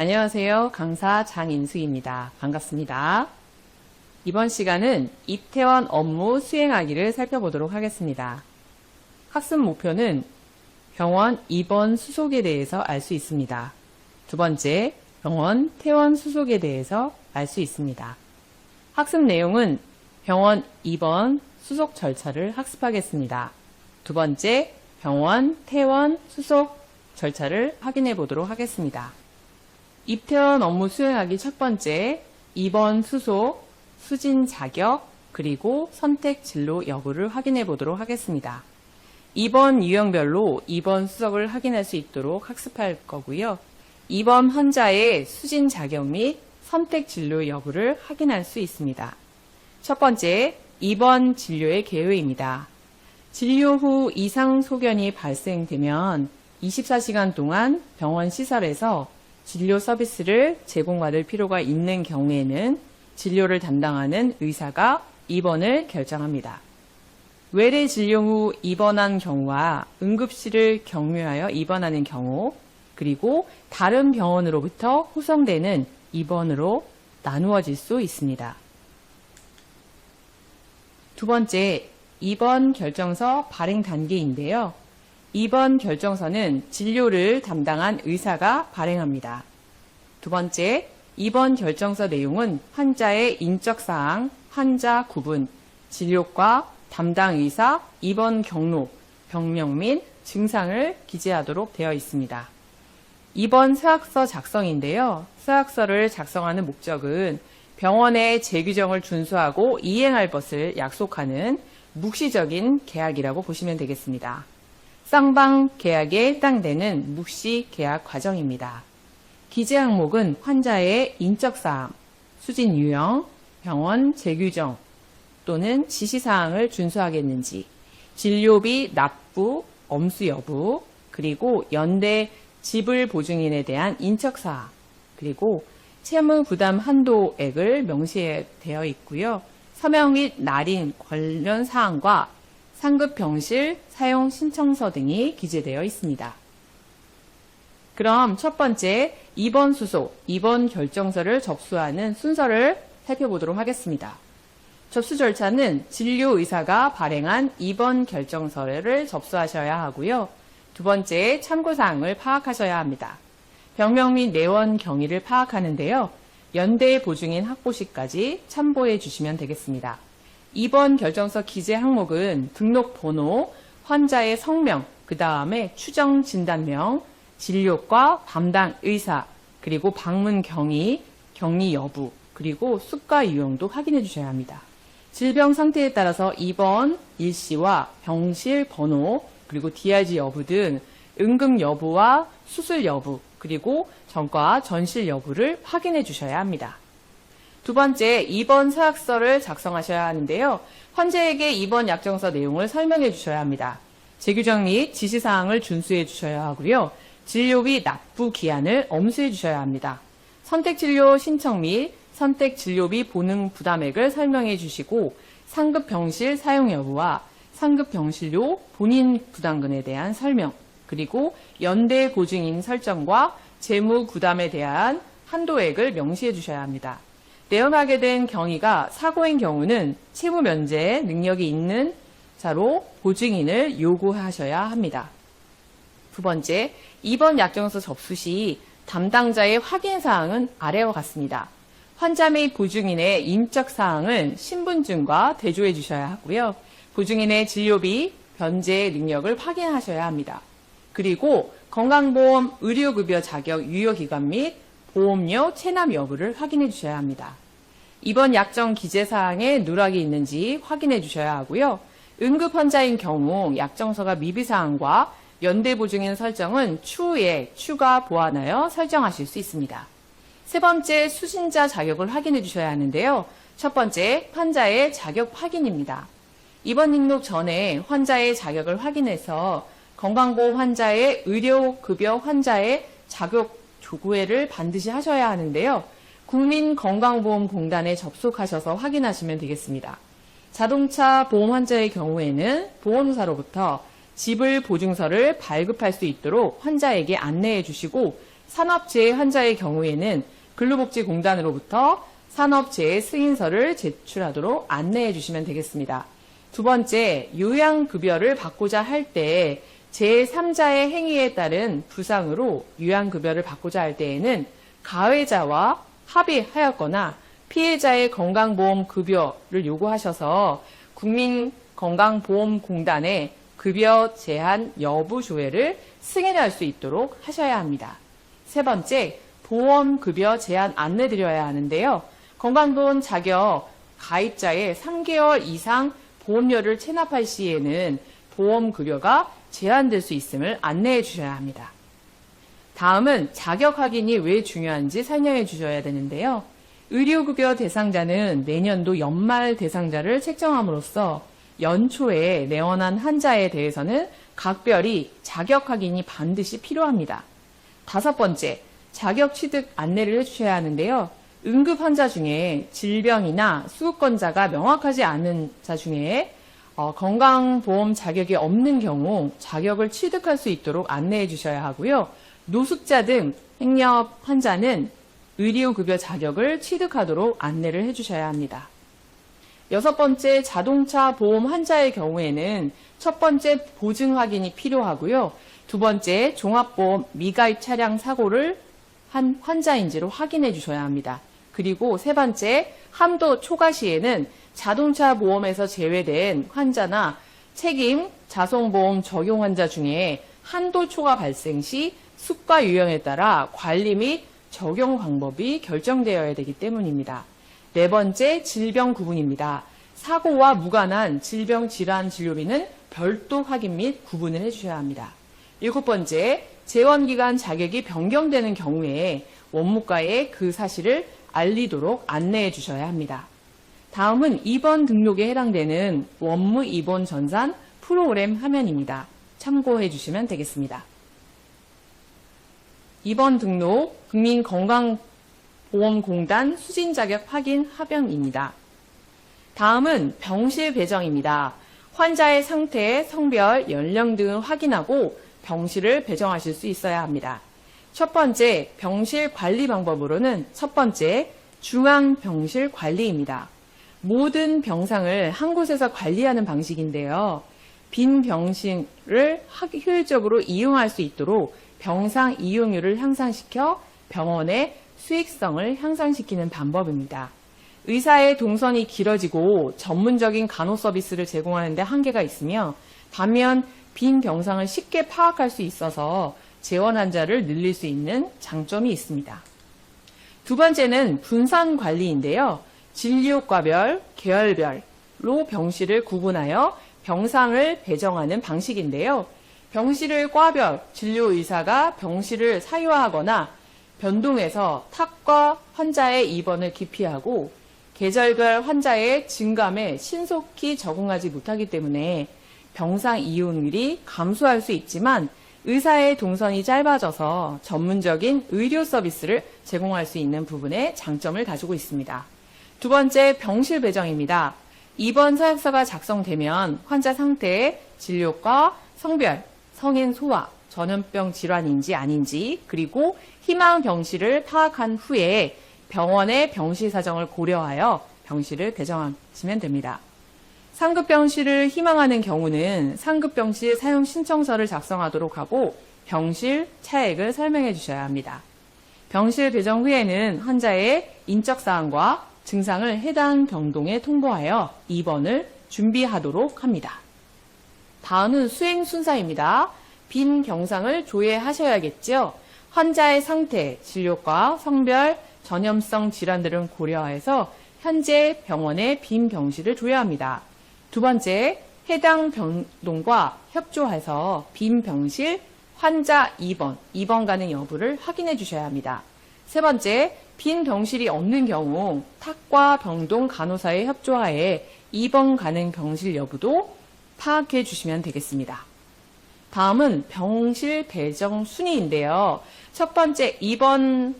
안녕하세요. 강사 장인수입니다. 반갑습니다. 이번 시간은 입퇴원 업무 수행하기를 살펴보도록 하겠습니다. 학습 목표는 병원 입원 수속에 대해서 알 수 있습니다. 두 번째, 병원 퇴원 수속에 대해서 알 수 있습니다. 학습 내용은 병원 입원 수속 절차를 학습하겠습니다. 두 번째, 병원 퇴원 수속 절차를 확인해 보도록 하겠습니다. 입퇴원 업무 수행하기 첫 번째, 입원 수속, 수진 자격, 그리고 선택 진로 여부를 확인해 보도록 하겠습니다. 입원 유형별로 입원 수속을 확인할 수 있도록 학습할 거고요. 입원 환자의 수진 자격 및 선택 진로 여부를 확인할 수 있습니다. 첫 번째, 입원 진료의 개요입니다. 진료 후 이상 소견이 발생되면 24시간 동안 병원 시설에서 진료 서비스를 제공받을 필요가 있는 경우에는 진료를 담당하는 의사가 입원을 결정합니다. 외래 진료 후 입원한 경우와 응급실을 경유하여 입원하는 경우, 그리고 다른 병원으로부터 후송되는 입원으로 나누어질 수 있습니다. 두 번째, 입원 결정서 발행 단계인데요. 입원 결정서는 진료를 담당한 의사가 발행합니다. 두 번째, 입원 결정서 내용은 환자의 인적사항, 환자 구분, 진료과 담당 의사, 입원 경로, 병명 및 증상을 기재하도록 되어 있습니다. 입원 서약서 작성인데요. 서약서를 작성하는 목적은 병원의 재규정을 준수하고 이행할 것을 약속하는 묵시적인 계약이라고 보시면 되겠습니다. 쌍방 계약에 해당되는 묵시 계약 과정입니다. 기재 항목은 환자의 인적사항, 수진 유형, 병원 재규정 또는 지시사항을 준수하겠는지, 진료비 납부, 엄수 여부, 그리고 연대 지불 보증인에 대한 인적사항, 그리고 채무 부담 한도액을 명시되어 있고요. 서명 및 날인 관련 사항과 상급 병실 사용 신청서 등이 기재되어 있습니다. 그럼 첫 번째, 입원 수속, 입원 결정서를 접수하는 순서를 살펴보도록 하겠습니다. 접수 절차는 진료 의사가 발행한 입원 결정서를 접수하셔야 하고요. 두 번째, 참고사항을 파악하셔야 합니다. 병명 및 내원 경위를 파악하는데요. 연대 보증인 확보 시까지 참고해 주시면 되겠습니다. 입원 결정서 기재 항목은 등록번호, 환자의 성명, 그 다음에 추정 진단명, 진료과 담당 의사, 그리고 방문 경위, 격리 여부, 그리고 수가 유형도 확인해 주셔야 합니다. 질병 상태에 따라서 입원 일시와 병실 번호, 그리고 DRG 여부 등 응급 여부와 수술 여부, 그리고 전과 전실 여부를 확인해 주셔야 합니다. 두 번째, 입원 서약서를 작성하셔야 하는데요. 환자에게 입원 약정서 내용을 설명해 주셔야 합니다. 재규정 및 지시사항을 준수해 주셔야 하고요. 진료비 납부 기한을 엄수해 주셔야 합니다. 선택진료 신청 및 선택진료비 보능 부담액을 설명해 주시고, 상급병실 사용 여부와 상급병실료 본인 부담금에 대한 설명, 그리고 연대 보증인 설정과 재무 부담에 대한 한도액을 명시해 주셔야 합니다. 내원하게 된 경위가 사고인 경우는 채무 면제 능력이 있는 자로 보증인을 요구하셔야 합니다. 두 번째, 입원 약정서 접수 시 담당자의 확인사항은 아래와 같습니다. 환자 및 보증인의 인적사항은 신분증과 대조해 주셔야 하고요. 보증인의 진료비, 변제 능력을 확인하셔야 합니다. 그리고 건강보험 의료급여 자격 유효기간 및 보험료 체납 여부를 확인해 주셔야 합니다. 입원 약정 기재사항에 누락이 있는지 확인해 주셔야 하고요. 응급 환자인 경우 약정서가 미비사항과 연대보증인 설정은 추후에 추가 보완하여 설정하실 수 있습니다. 세 번째, 수신자 자격을 확인해 주셔야 하는데요. 첫 번째, 환자의 자격 확인입니다. 입원 등록 전에 환자의 자격을 확인해서 건강보험 환자의 의료급여 환자의 자격 조회를 반드시 하셔야 하는데요. 국민건강보험공단에 접속하셔서 확인하시면 되겠습니다. 자동차 보험 환자의 경우에는 보험사로부터 지불 보증서를 발급할 수 있도록 환자에게 안내해 주시고, 산업재해 환자의 경우에는 근로복지공단으로부터 산업재해 승인서를 제출하도록 안내해 주시면 되겠습니다. 두 번째, 요양급여를 받고자 할 때 제3자의 행위에 따른 부상으로 요양급여를 받고자 할 때에는 가해자와 합의하였거나 피해자의 건강보험급여를 요구하셔서 국민건강보험공단에 급여 제한 여부 조회를 승인할 수 있도록 하셔야 합니다. 세 번째, 보험급여 제한 안내드려야 하는데요. 건강보험 자격 가입자의 3개월 이상 보험료를 체납할 시에는 보험급여가 제한될 수 있음을 안내해 주셔야 합니다. 다음은 자격 확인이 왜 중요한지 설명해 주셔야 되는데요. 의료급여 대상자는 내년도 연말 대상자를 책정함으로써 연초에 내원한 환자에 대해서는 각별히 자격 확인이 반드시 필요합니다. 다섯 번째, 자격 취득 안내를 해주셔야 하는데요. 응급 환자 중에 질병이나 수급권자가 명확하지 않은 자 중에 건강보험 자격이 없는 경우 자격을 취득할 수 있도록 안내해 주셔야 하고요. 노숙자 등 행여 환자는 의료급여 자격을 취득하도록 안내를 해 주셔야 합니다. 여섯 번째, 자동차 보험 환자의 경우에는 첫 번째 보증 확인이 필요하고요. 두 번째, 종합보험 미가입 차량 사고를 한 환자인지로 확인해 주셔야 합니다. 그리고 세 번째, 한도 초과 시에는 자동차 보험에서 제외된 환자나 책임 자손보험 적용 환자 중에 한도 초과 발생 시 수가 유형에 따라 관리 및 적용 방법이 결정되어야 되기 때문입니다. 네 번째, 질병 구분입니다. 사고와 무관한 질병 질환 진료비는 별도 확인 및 구분을 해주셔야 합니다. 일곱 번째, 재원기간 자격이 변경되는 경우에 원무과에 그 사실을 알리도록 안내해 주셔야 합니다. 다음은 입원 등록에 해당되는 원무 입원 전산 프로그램 화면입니다. 참고해 주시면 되겠습니다. 입원 등록 국민건강보험공단 수진자격 확인 화면입니다. 다음은 병실 배정입니다. 환자의 상태, 성별, 연령 등을 확인하고 병실을 배정하실 수 있어야 합니다. 첫 번째, 병실 관리 방법으로는 첫 번째, 중앙병실 관리입니다. 모든 병상을 한 곳에서 관리하는 방식인데요. 빈 병실을 효율적으로 이용할 수 있도록 병상 이용률을 향상시켜 병원의 수익성을 향상시키는 방법입니다. 의사의 동선이 길어지고 전문적인 간호 서비스를 제공하는 데 한계가 있으며 반면 빈 병상을 쉽게 파악할 수 있어서 재원 환자를 늘릴 수 있는 장점이 있습니다. 두 번째는 분산 관리인데요. 진료과별, 계열별로 병실을 구분하여 병상을 배정하는 방식인데요. 병실을 과별, 진료의사가 병실을 사유화하거나 변동해서 탁과 환자의 입원을 기피하고 계절별 환자의 증감에 신속히 적응하지 못하기 때문에 병상 이용률이 감소할 수 있지만 의사의 동선이 짧아져서 전문적인 의료 서비스를 제공할 수 있는 부분에 장점을 가지고 있습니다. 두 번째, 병실 배정입니다. 입원 사역서가 작성되면 환자 상태, 진료과, 성별, 성인 소아, 전염병 질환인지 아닌지, 그리고 희망 병실을 파악한 후에 병원의 병실 사정을 고려하여 병실을 배정하시면 됩니다. 상급병실을 희망하는 경우는 상급병실 사용 신청서를 작성하도록 하고 병실 차액을 설명해 주셔야 합니다. 병실 배정 후에는 환자의 인적사항과 증상을 해당 병동에 통보하여 입원을 준비하도록 합니다. 다음은 수행 순서입니다. 빈 병상을 조회하셔야겠죠. 환자의 상태, 진료과, 성별, 전염성 질환들을 고려해서 현재 병원의 빈 병실을 조회합니다. 두 번째, 해당 병동과 협조해서 빈 병실 환자 입원 가능 여부를 확인해 주셔야 합니다. 세 번째, 빈 병실이 없는 경우 탁과 병동 간호사의 협조하에 입원 가능 병실 여부도 파악해 주시면 되겠습니다. 다음은 병실 배정 순위인데요. 첫 번째, 입원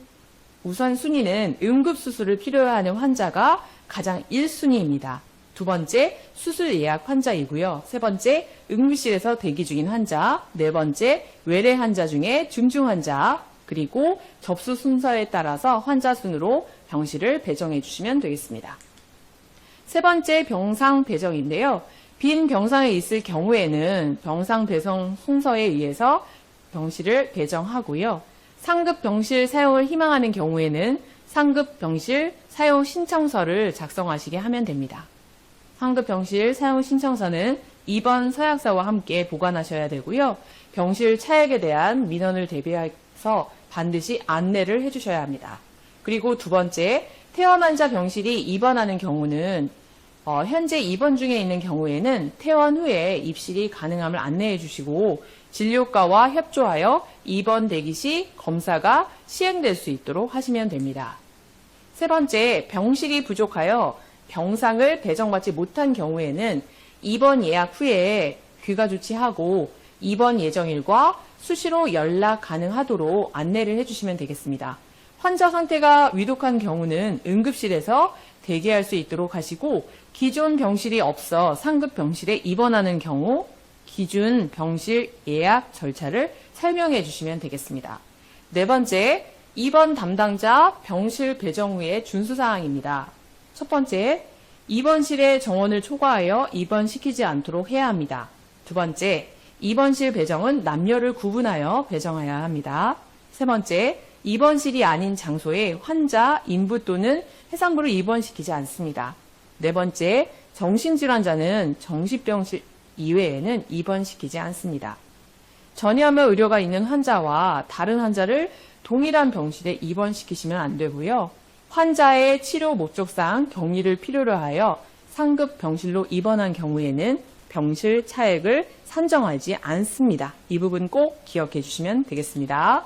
우선 순위는 응급수술을 필요하는 환자가 가장 1순위입니다. 두 번째, 수술 예약 환자이고요. 세 번째, 응급실에서 대기 중인 환자. 네 번째, 외래 환자 중에 중증 환자. 그리고 접수 순서에 따라서 환자 순으로 병실을 배정해 주시면 되겠습니다. 세 번째 병상 배정인데요. 빈 병상에 있을 경우에는 병상 배정 순서에 의해서 병실을 배정하고요. 상급 병실 사용을 희망하는 경우에는 상급 병실 사용 신청서를 작성하시게 하면 됩니다. 상급 병실 사용 신청서는 2번 서약서와 함께 보관하셔야 되고요. 병실 차액에 대한 민원을 대비해서 반드시 안내를 해주셔야 합니다. 그리고 두 번째, 퇴원 환자 병실이 입원하는 경우는 현재 입원 중에 있는 경우에는 퇴원 후에 입실이 가능함을 안내해 주시고 진료과와 협조하여 입원 대기 시 검사가 시행될 수 있도록 하시면 됩니다. 세 번째, 병실이 부족하여 병상을 배정받지 못한 경우에는 입원 예약 후에 귀가 조치하고 입원 예정일과 수시로 연락 가능하도록 안내를 해주시면 되겠습니다. 환자 상태가 위독한 경우는 응급실에서 대기할 수 있도록 하시고 기존 병실이 없어 상급 병실에 입원하는 경우 기준 병실 예약 절차를 설명해 주시면 되겠습니다. 네 번째, 입원 담당자 병실 배정 후의 준수사항입니다. 첫 번째, 입원실의 정원을 초과하여 입원시키지 않도록 해야 합니다. 두 번째, 입원실 배정은 남녀를 구분하여 배정해야 합니다. 세 번째, 입원실이 아닌 장소에 환자, 인부 또는 해상부를 입원시키지 않습니다. 네 번째, 정신질환자는 정신병실 이외에는 입원시키지 않습니다. 전이하며 의료가 있는 환자와 다른 환자를 동일한 병실에 입원시키시면 안 되고요. 환자의 치료 목적상 격리를 필요로 하여 상급 병실로 입원한 경우에는 병실 차액을 산정하지 않습니다. 이 부분 꼭 기억해 주시면 되겠습니다.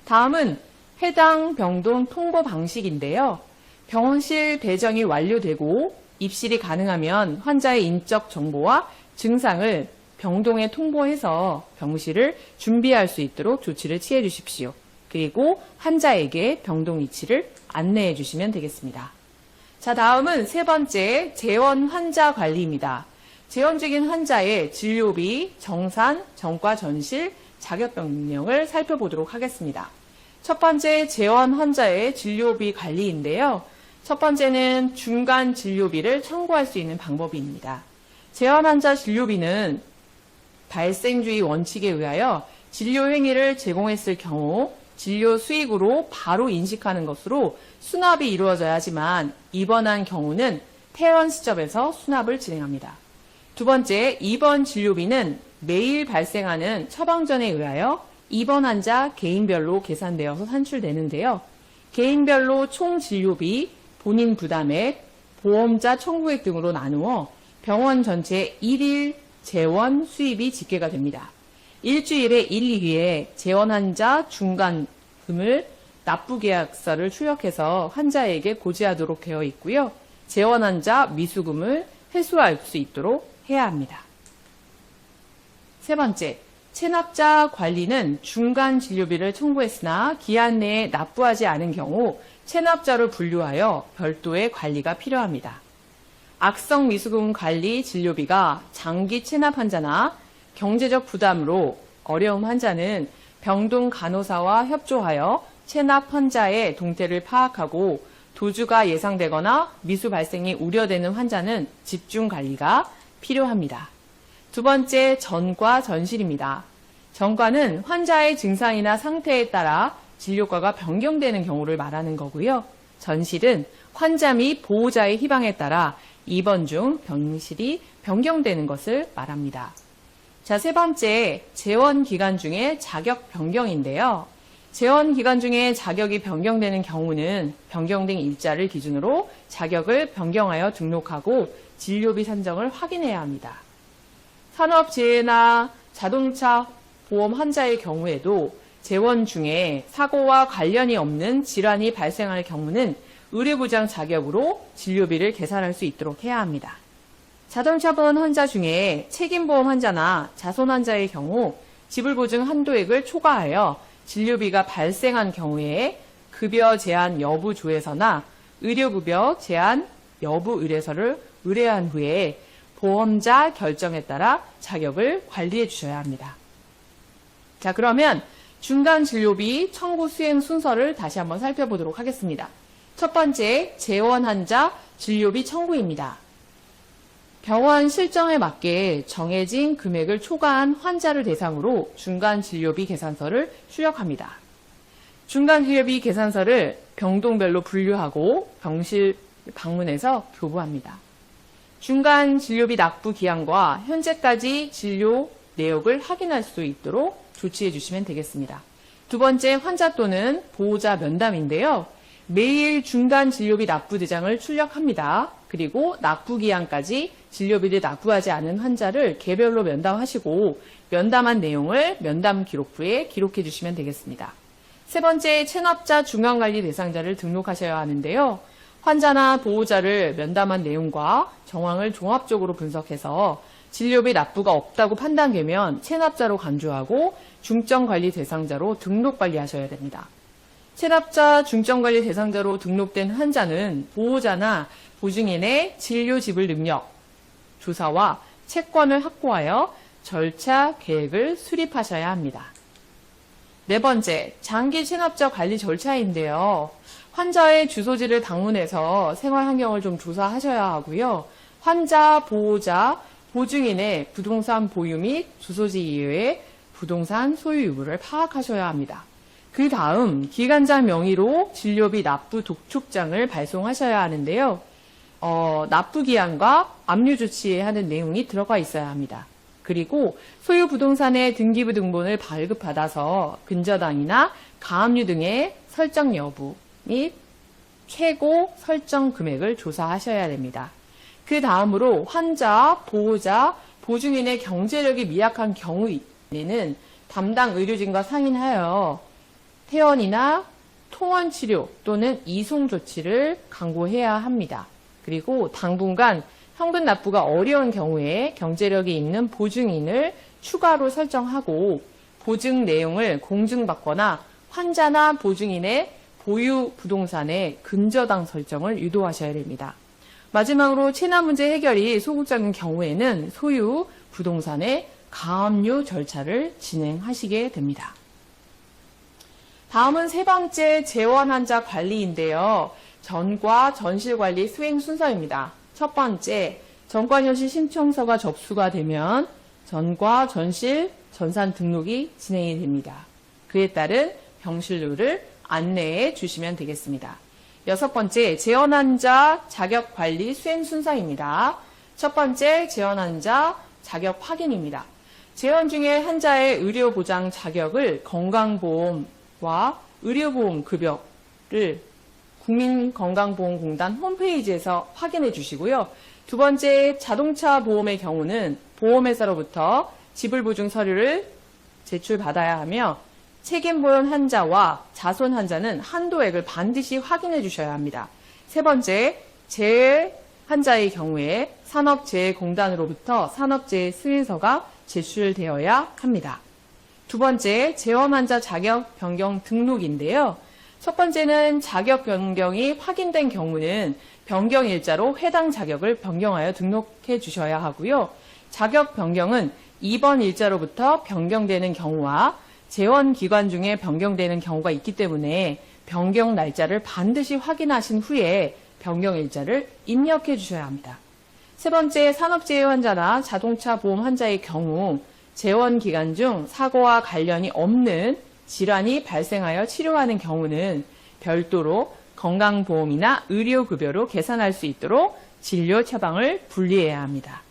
다음은 해당 병동 통보 방식인데요. 병실 배정이 완료되고 입실이 가능하면 환자의 인적 정보와 증상을 병동에 통보해서 병실을 준비할 수 있도록 조치를 취해 주십시오. 그리고 환자에게 병동 위치를 안내해 주시면 되겠습니다. 자, 다음은 세 번째, 재원 환자 관리입니다. 재원 중인 환자의 진료비, 정산, 정과 전실, 자격 변경을 살펴보도록 하겠습니다. 첫 번째, 재원 환자의 진료비 관리인데요. 첫 번째는 중간 진료비를 청구할 수 있는 방법입니다. 재원 환자 진료비는 발생주의 원칙에 의하여 진료 행위를 제공했을 경우 진료 수익으로 바로 인식하는 것으로 수납이 이루어져야 하지만 입원한 경우는 퇴원 시점에서 수납을 진행합니다. 두 번째, 입원 진료비는 매일 발생하는 처방전에 의하여 입원 환자 개인별로 계산되어서 산출되는데요. 개인별로 총 진료비, 본인 부담액, 보험자 청구액 등으로 나누어 병원 전체 1일 재원 수입이 집계가 됩니다. 일주일에 1, 2회에 재원 환자 중간금을 납부 계약서를 출력해서 환자에게 고지하도록 되어 있고요. 재원 환자 미수금을 회수할 수 있도록 해야 합니다. 세 번째, 체납자 관리는 중간 진료비를 청구했으나 기한 내에 납부하지 않은 경우 체납자로 분류하여 별도의 관리가 필요합니다. 악성 미수금 관리 진료비가 장기 체납 환자나 경제적 부담으로 어려운 환자는 병동 간호사와 협조하여 체납 환자의 동태를 파악하고 도주가 예상되거나 미수 발생이 우려되는 환자는 집중 관리가 필요합니다. 두 번째, 전과 전실입니다. 전과는 환자의 증상이나 상태에 따라 진료과가 변경되는 경우를 말하는 거고요. 전실은 환자 및 보호자의 희망에 따라 입원 중 병실이 변경되는 것을 말합니다. 자, 세 번째, 재원 기간 중에 자격 변경인데요. 재원 기간 중에 자격이 변경되는 경우는 변경된 일자를 기준으로 자격을 변경하여 등록하고 진료비 산정을 확인해야 합니다. 산업재해나 자동차 보험 환자의 경우에도 재원 중에 사고와 관련이 없는 질환이 발생할 경우는 의료보장 자격으로 진료비를 계산할 수 있도록 해야 합니다. 자동차 보험 환자 중에 책임보험 환자나 자손 환자의 경우 지불보증 한도액을 초과하여 진료비가 발생한 경우에 급여 제한 여부 조회서나 의료급여 제한 여부 의뢰서를 의뢰한 후에 보험자 결정에 따라 자격을 관리해 주셔야 합니다. 자, 그러면 중간 진료비 청구 수행 순서를 다시 한번 살펴보도록 하겠습니다. 첫 번째, 재원 환자 진료비 청구입니다. 병원 실정에 맞게 정해진 금액을 초과한 환자를 대상으로 중간 진료비 계산서를 출력합니다. 중간 진료비 계산서를 병동별로 분류하고 병실 방문해서 교부합니다. 중간 진료비 납부 기한과 현재까지 진료 내역을 확인할 수 있도록 조치해 주시면 되겠습니다. 두 번째, 환자 또는 보호자 면담인데요. 매일 중간 진료비 납부 대장을 출력합니다. 그리고 납부 기한까지 진료비를 납부하지 않은 환자를 개별로 면담하시고 면담한 내용을 면담 기록부에 기록해 주시면 되겠습니다. 세 번째, 체납자 중앙관리 대상자를 등록하셔야 하는데요. 환자나 보호자를 면담한 내용과 정황을 종합적으로 분석해서 진료비 납부가 없다고 판단되면 체납자로 간주하고 중점관리 대상자로 등록 관리하셔야 됩니다. 체납자 중점관리 대상자로 등록된 환자는 보호자나 보증인의 진료 지불 능력, 조사와 채권을 확보하여 절차 계획을 수립하셔야 합니다. 네 번째, 장기 체납자 관리 절차인데요. 환자의 주소지를 방문해서 생활 환경을 좀 조사하셔야 하고요. 환자, 보호자, 보증인의 부동산 보유 및 주소지 이외의 부동산 소유 유무를 파악하셔야 합니다. 그 다음 기관장 명의로 진료비 납부 독촉장을 발송하셔야 하는데요. 납부 기한과 압류 조치하는 내용이 들어가 있어야 합니다. 그리고 소유 부동산의 등기부 등본을 발급받아서 근저당이나 가압류 등의 설정 여부 및 최고 설정 금액을 조사하셔야 됩니다. 그 다음으로 환자, 보호자, 보증인의 경제력이 미약한 경우에는 담당 의료진과 상의하여 퇴원이나 통원 치료 또는 이송 조치를 강구해야 합니다. 그리고 당분간 현금 납부가 어려운 경우에 경제력이 있는 보증인을 추가로 설정하고 보증 내용을 공증받거나 환자나 보증인의 보유 부동산의 근저당 설정을 유도하셔야 됩니다. 마지막으로 체납 문제 해결이 소극적인 경우에는 소유 부동산의 가압류 절차를 진행하시게 됩니다. 다음은 세 번째, 재원 환자 관리인데요. 전과 전실 관리 수행 순서입니다. 첫 번째, 전과 전실 신청서가 접수가 되면 전과 전실 전산 등록이 진행이 됩니다. 그에 따른 병실료를 안내해 주시면 되겠습니다. 여섯 번째, 재원 환자 자격 관리 수행 순서입니다. 첫 번째, 재원 환자 자격 확인입니다. 재원 중에 환자의 의료보장 자격을 건강보험과 의료보험 급여를 국민건강보험공단 홈페이지에서 확인해 주시고요. 두 번째, 자동차 보험의 경우는 보험회사로부터 지불보증 서류를 제출받아야 하며 책임보험 환자와 자손 환자는 한도액을 반드시 확인해 주셔야 합니다. 세 번째, 재해 환자의 경우에 산업재해공단으로부터 산업재해 승인서가 제출되어야 합니다. 두 번째, 재원 환자 자격 변경 등록인데요. 첫 번째는 자격 변경이 확인된 경우는 변경 일자로 해당 자격을 변경하여 등록해 주셔야 하고요. 자격 변경은 입원 일자로부터 변경되는 경우와 재원 기간 중에 변경되는 경우가 있기 때문에 변경 날짜를 반드시 확인하신 후에 변경 일자를 입력해 주셔야 합니다. 세 번째, 산업재해 환자나 자동차 보험 환자의 경우 재원 기간 중 사고와 관련이 없는 질환이 발생하여 치료하는 경우는 별도로 건강보험이나 의료급여로 계산할 수 있도록 진료 처방을 분리해야 합니다.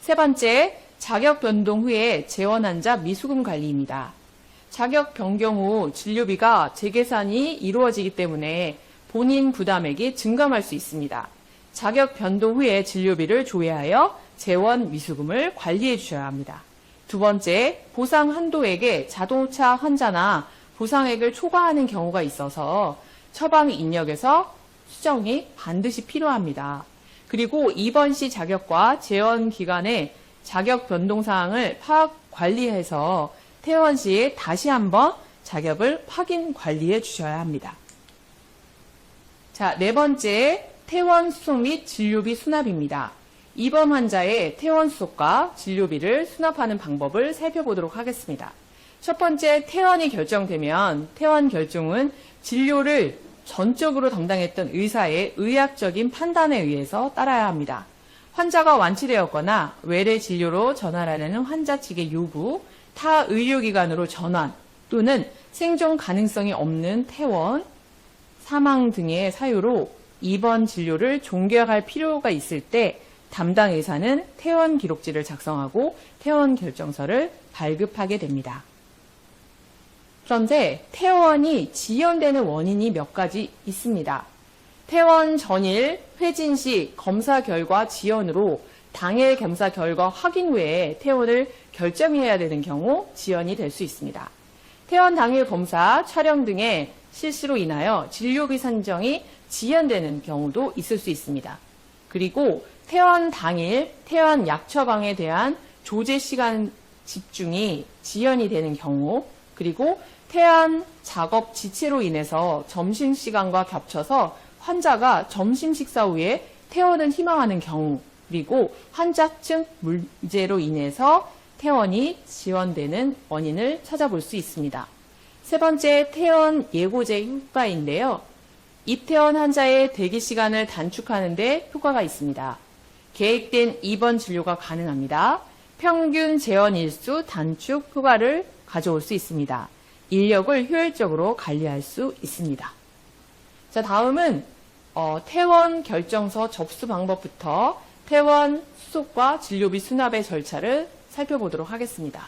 세 번째, 자격 변동 후에 재원 환자 미수금 관리입니다. 자격 변경 후 진료비가 재계산이 이루어지기 때문에 본인 부담액이 증감할 수 있습니다. 자격 변동 후에 진료비를 조회하여 재원 미수금을 관리해 주셔야 합니다. 두 번째, 보상 한도액에 자동차 환자나 보상액을 초과하는 경우가 있어서 처방 입력에서 수정이 반드시 필요합니다. 그리고 입원 시 자격과 재원 기간의 자격 변동 사항을 파악 관리해서 퇴원 시에 다시 한번 자격을 확인 관리해 주셔야 합니다. 자, 네 번째, 퇴원 수속 및 진료비 수납입니다. 입원 환자의 퇴원 수속과 진료비를 수납하는 방법을 살펴보도록 하겠습니다. 첫 번째, 퇴원이 결정되면 퇴원 결정은 진료를 전적으로 담당했던 의사의 의학적인 판단에 의해서 따라야 합니다. 환자가 완치되었거나 외래 진료로 전환하려는 환자 측의 요구, 타 의료기관으로 전환 또는 생존 가능성이 없는 퇴원, 사망 등의 사유로 입원 진료를 종결할 필요가 있을 때 담당 의사는 퇴원 기록지를 작성하고 퇴원 결정서를 발급하게 됩니다. 그런데 퇴원이 지연되는 원인이 몇 가지 있습니다. 퇴원 전일 회진 시 검사 결과 지연으로 당일 검사 결과 확인 후에 퇴원을 결정해야 되는 경우 지연이 될 수 있습니다. 퇴원 당일 검사, 촬영 등의 실수로 인하여 진료비 산정이 지연되는 경우도 있을 수 있습니다. 그리고 퇴원 당일 퇴원 약 처방에 대한 조제 시간 집중이 지연이 되는 경우, 그리고 퇴원 작업 지체로 인해서 점심시간과 겹쳐서 환자가 점심 식사 후에 퇴원을 희망하는 경우, 그리고 환자 측 문제로 인해서 퇴원이 지연되는 원인을 찾아볼 수 있습니다. 세 번째, 퇴원 예고제 효과인데요. 입퇴원 환자의 대기 시간을 단축하는 데 효과가 있습니다. 계획된 입원 진료가 가능합니다. 평균 재원 일수 단축 효과를 가져올 수 있습니다. 인력을 효율적으로 관리할 수 있습니다. 자, 다음은 퇴원 결정서 접수 방법부터 퇴원 수속과 진료비 수납의 절차를 살펴보도록 하겠습니다.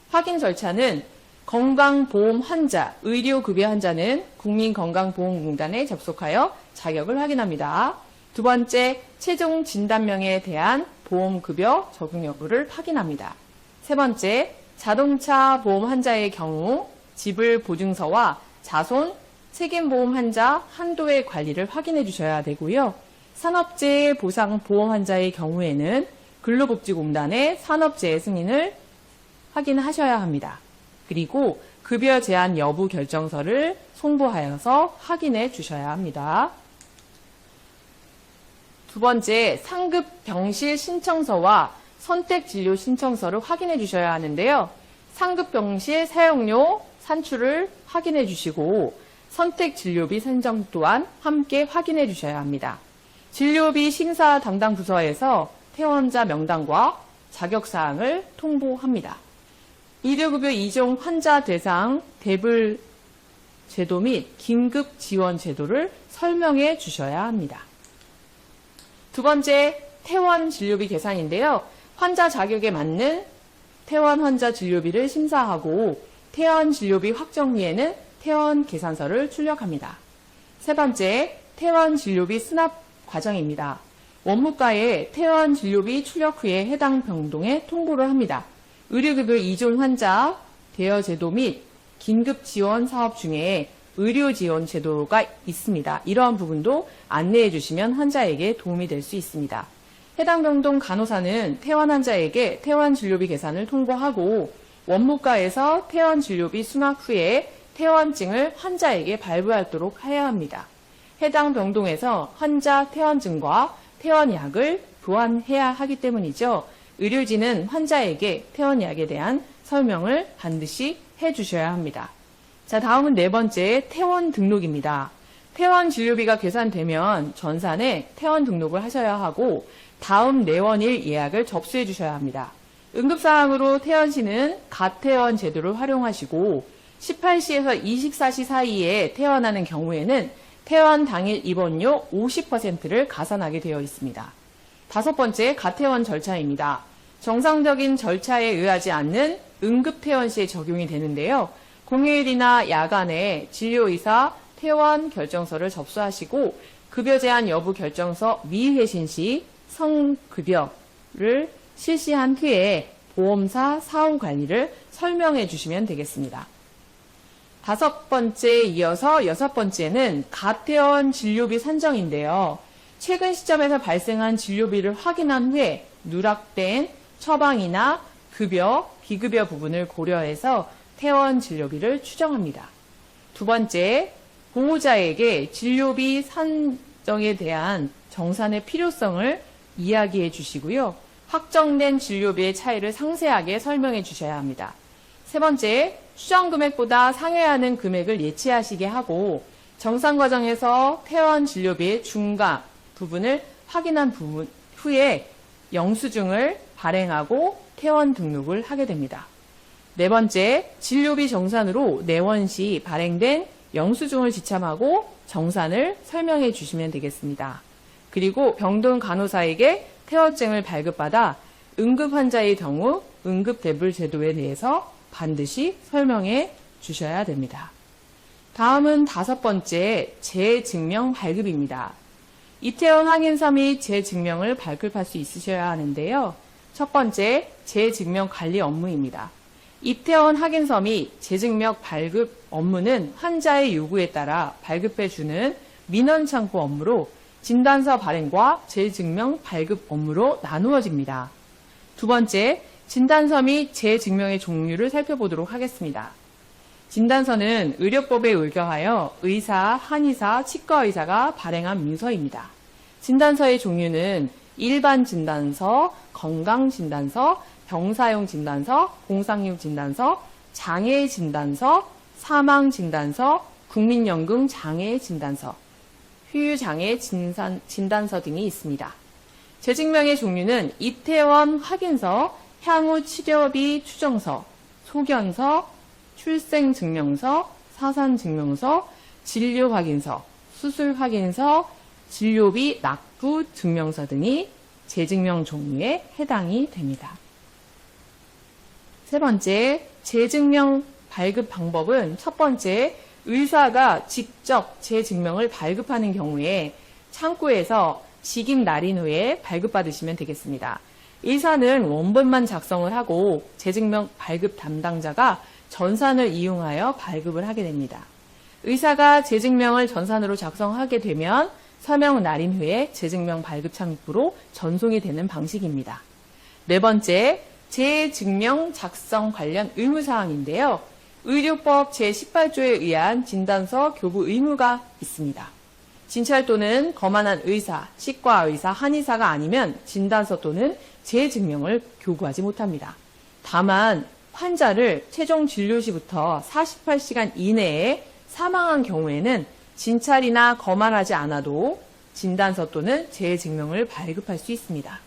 확인 절차는 건강보험 환자, 의료급여 환자는 국민건강보험공단에 접속하여 자격을 확인합니다. 두 번째, 최종 진단명에 대한 보험급여 적용 여부를 확인합니다. 세 번째, 자동차 보험 환자의 경우 지불 보증서와 자손, 책임보험 환자 한도의 관리를 확인해 주셔야 되고요. 산업재해 보상 보험 환자의 경우에는 근로복지공단의 산업재해 승인을 확인하셔야 합니다. 그리고 급여 제한 여부 결정서를 송부하여서 확인해 주셔야 합니다. 두 번째, 상급 병실 신청서와 선택 진료 신청서를 확인해 주셔야 하는데요. 상급 병실 사용료 산출을 확인해 주시고 선택 진료비 산정 또한 함께 확인해 주셔야 합니다. 진료비 심사 담당 부서에서 퇴원자 명단과 자격사항을 통보합니다. 의료급여 2종 환자 대상 대불 제도 및 긴급 지원 제도를 설명해 주셔야 합니다. 두 번째, 퇴원 진료비 계산인데요. 환자 자격에 맞는 퇴원 환자 진료비를 심사하고 퇴원 진료비 확정 후에는 퇴원 계산서를 출력합니다. 세 번째, 퇴원 진료비 수납 과정입니다. 원무과에 퇴원 진료비 출력 후에 해당 병동에 통보를 합니다. 의료급여 2종 환자 대여 제도 및 긴급 지원 사업 중에 의료 지원 제도가 있습니다. 이러한 부분도 안내해 주시면 환자에게 도움이 될 수 있습니다. 해당 병동 간호사는 퇴원 환자에게 퇴원 진료비 계산을 통보하고 원무과에서 퇴원 진료비 수납 후에 퇴원증을 환자에게 발부하도록 해야 합니다. 해당 병동에서 환자 퇴원증과 퇴원약을 보완해야 하기 때문이죠. 의료진은 환자에게 퇴원약에 대한 설명을 반드시 해주셔야 합니다. 자, 다음은 네 번째, 퇴원 등록입니다. 퇴원 진료비가 계산되면 전산에 퇴원 등록을 하셔야 하고 다음 내원일 예약을 접수해 주셔야 합니다. 응급사항으로 퇴원 시는 가퇴원 제도를 활용하시고 18시에서 24시 사이에 퇴원하는 경우에는 퇴원 당일 입원료 50%를 가산하게 되어 있습니다. 다섯 번째, 가퇴원 절차입니다. 정상적인 절차에 의하지 않는 응급퇴원 시에 적용이 되는데요. 공휴일이나 야간에 진료의사 퇴원 결정서를 접수하시고 급여 제한 여부 결정서 미회신 시 성급여를 실시한 후에 보험사 사후 관리를 설명해 주시면 되겠습니다. 다섯 번째에 이어서 여섯 번째는 가퇴원 진료비 산정인데요. 최근 시점에서 발생한 진료비를 확인한 후에 누락된 처방이나 급여, 비급여 부분을 고려해서 퇴원 진료비를 추정합니다. 두 번째, 보호자에게 진료비 산정에 대한 정산의 필요성을 이야기해 주시고요. 확정된 진료비의 차이를 상세하게 설명해 주셔야 합니다. 세 번째, 추정 금액보다 상회하는 금액을 예치하시게 하고 정산 과정에서 퇴원 진료비의 중과 부분을 확인한 후에 영수증을 발행하고 퇴원 등록을 하게 됩니다. 네 번째, 진료비 정산으로 내원 시 발행된 영수증을 지참하고 정산을 설명해 주시면 되겠습니다. 그리고 병동 간호사에게 퇴원증을 발급받아 응급 환자의 경우 응급대불 제도에 대해서 반드시 설명해 주셔야 됩니다. 다음은 다섯 번째, 재증명 발급입니다. 입퇴원 확인서 및 재증명을 발급할 수 있으셔야 하는데요. 첫 번째, 재증명 관리 업무입니다. 입퇴원 확인서 및 재증명 발급 업무는 환자의 요구에 따라 발급해주는 민원창구 업무로 진단서 발행과 재증명 발급 업무로 나누어집니다. 두 번째, 진단서 및 재증명의 종류를 살펴보도록 하겠습니다. 진단서는 의료법에 의거하여 의사, 한의사, 치과의사가 발행한 문서입니다. 진단서의 종류는 일반 진단서, 건강 진단서, 병사용 진단서, 공상용 진단서, 장애 진단서, 사망 진단서, 국민연금 장애 진단서, 후유장애 진단서 등이 있습니다. 재증명의 종류는 입퇴원 확인서, 향후 치료비 추정서, 소견서, 출생증명서, 사산증명서, 진료확인서, 수술확인서, 진료비 납부 증명서 등이 재증명 종류에 해당이 됩니다. 세 번째, 재증명 발급 방법은 첫 번째, 의사가 직접 재증명을 발급하는 경우에 창구에서 직인 날인 후에 발급받으시면 되겠습니다. 의사는 원본만 작성을 하고 재증명 발급 담당자가 전산을 이용하여 발급을 하게 됩니다. 의사가 재증명을 전산으로 작성하게 되면 서명 날인 후에 재증명 발급 창구로 전송이 되는 방식입니다. 네 번째, 재증명 작성 관련 의무사항인데요. 의료법 제18조에 의한 진단서 교부 의무가 있습니다. 진찰 또는 거만한 의사, 치과의사, 한의사가 아니면 진단서 또는 재증명을 교부하지 못합니다. 다만 환자를 최종 진료 시부터 48시간 이내에 사망한 경우에는 진찰이나 거만하지 않아도 진단서 또는 재증명을 발급할 수 있습니다.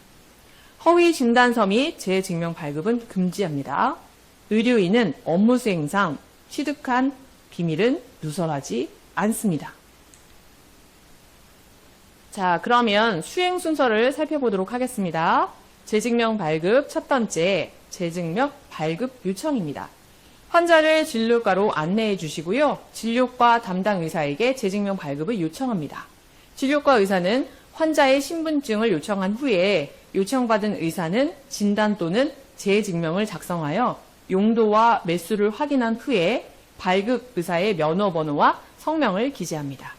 허위 진단서 및 재증명 발급은 금지합니다. 의료인은 업무 수행상 취득한 비밀은 누설하지 않습니다. 자, 그러면 수행 순서를 살펴보도록 하겠습니다. 재증명 발급 첫 번째, 재증명 발급 요청입니다. 환자를 진료과로 안내해 주시고요. 진료과 담당 의사에게 재증명 발급을 요청합니다. 진료과 의사는 환자의 신분증을 요청한 후에 요청받은 의사는 진단 또는 재증명을 작성하여 용도와 매수를 확인한 후에 발급 의사의 면허 번호와 성명을 기재합니다.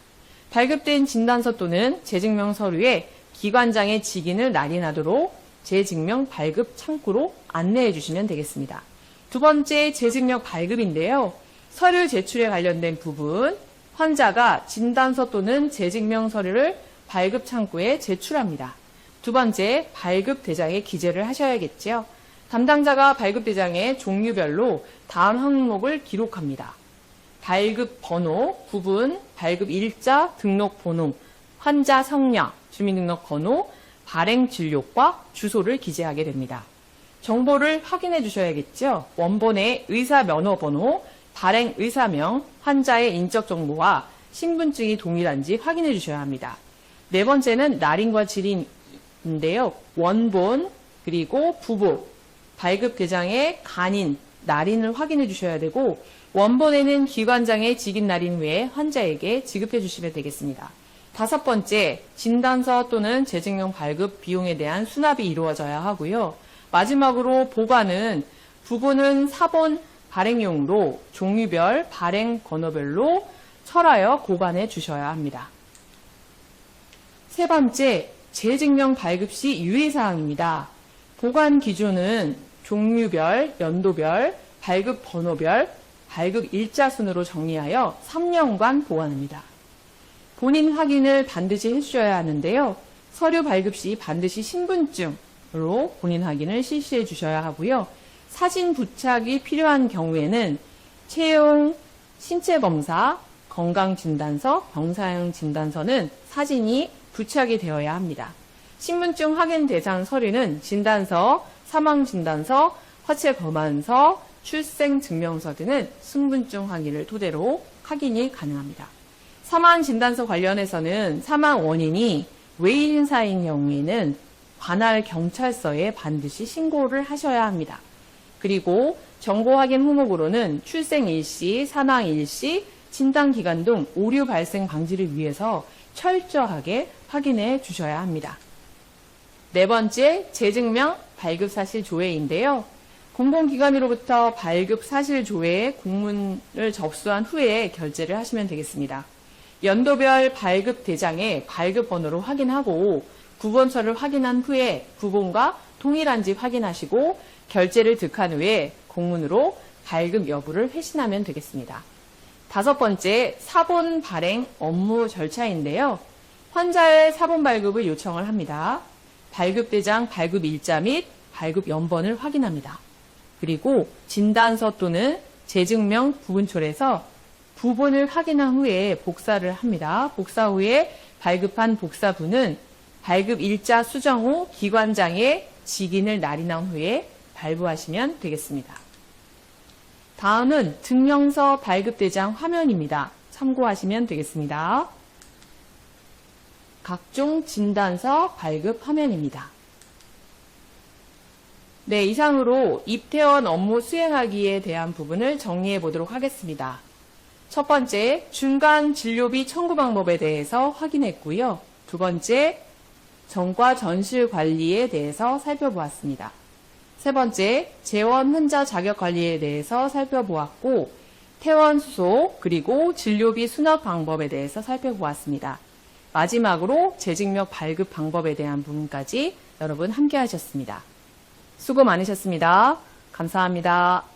발급된 진단서 또는 재증명 서류에 기관장의 직인을 날인하도록 재증명 발급 창구로 안내해 주시면 되겠습니다. 두 번째, 재증명 발급인데요. 서류 제출에 관련된 부분, 환자가 진단서 또는 재증명 서류를 발급 창구에 제출합니다. 두 번째, 발급 대장에 기재를 하셔야겠죠. 담당자가 발급 대장에 종류별로 다음 항목을 기록합니다. 발급 번호, 부분, 발급 일자, 등록 번호, 환자 성명, 주민등록 번호, 발행 진료과 주소를 기재하게 됩니다. 정보를 확인해 주셔야겠죠. 원본의 의사 면허 번호, 발행 의사명, 환자의 인적 정보와 신분증이 동일한지 확인해 주셔야 합니다. 네 번째는 날인과 질인인데요. 원본, 그리고 부부, 발급 대장의 간인, 날인을 확인해 주셔야 되고 원본에는 기관장의 직인 날인 후에 환자에게 지급해 주시면 되겠습니다. 다섯 번째, 진단서 또는 재증명 발급 비용에 대한 수납이 이루어져야 하고요. 마지막으로 보관은 부분은 사본 발행용으로 종류별 발행 번호별로 철하여 보관해 주셔야 합니다. 세 번째, 재증명 발급 시 유의사항입니다. 보관 기준은 종류별, 연도별, 발급 번호별, 발급 일자 순으로 정리하여 3년간 보관합니다. 본인 확인을 반드시 해주셔야 하는데요. 서류 발급 시 반드시 신분증으로 본인 확인을 실시해 주셔야 하고요. 사진 부착이 필요한 경우에는 채용, 신체검사, 건강진단서, 병사형 진단서는 사진이 부착이 되어야 합니다. 신분증 확인 대상 서류는 진단서, 사망진단서, 화채검안서, 출생증명서 등은 신분증 확인을 토대로 확인이 가능합니다. 사망진단서 관련해서는 사망 원인이 외일 인사인 경우에는 관할 경찰서에 반드시 신고를 하셔야 합니다. 그리고 정보 확인 항목으로는 출생 일시, 사망 일시, 진단기간 등 오류 발생 방지를 위해서 철저하게 확인해 주셔야 합니다. 네 번째, 재증명 발급사실 조회인데요. 공공기관으로부터 발급사실 조회 공문을 접수한 후에 결제를 하시면 되겠습니다. 연도별 발급 대장에 발급 번호를 확인하고 구본서를 확인한 후에 구본과 동일한지 확인하시고 결제를 득한 후에 공문으로 발급 여부를 회신하면 되겠습니다. 다섯 번째, 사본 발행 업무 절차인데요. 환자의 사본 발급을 요청을 합니다. 발급대장 발급 일자 및 발급 연번을 확인합니다. 그리고 진단서 또는 재증명 부분촐에서 부본을 확인한 후에 복사를 합니다. 복사 후에 발급한 복사부는 발급 일자 수정 후 기관장의 직인을 날인한 후에 발부하시면 되겠습니다. 다음은 증명서 발급대장 화면입니다. 참고하시면 되겠습니다. 각종 진단서 발급 화면입니다. 네, 이상으로 입퇴원 업무 수행하기에 대한 부분을 정리해 보도록 하겠습니다. 첫 번째, 중간 진료비 청구 방법에 대해서 확인했고요. 두 번째, 전과 전실 관리에 대해서 살펴보았습니다. 세 번째, 재원 환자 자격 관리에 대해서 살펴보았고, 퇴원 수속 그리고 진료비 수납 방법에 대해서 살펴보았습니다. 마지막으로 재증명 발급 방법에 대한 부분까지 여러분 함께 하셨습니다. 수고 많으셨습니다. 감사합니다.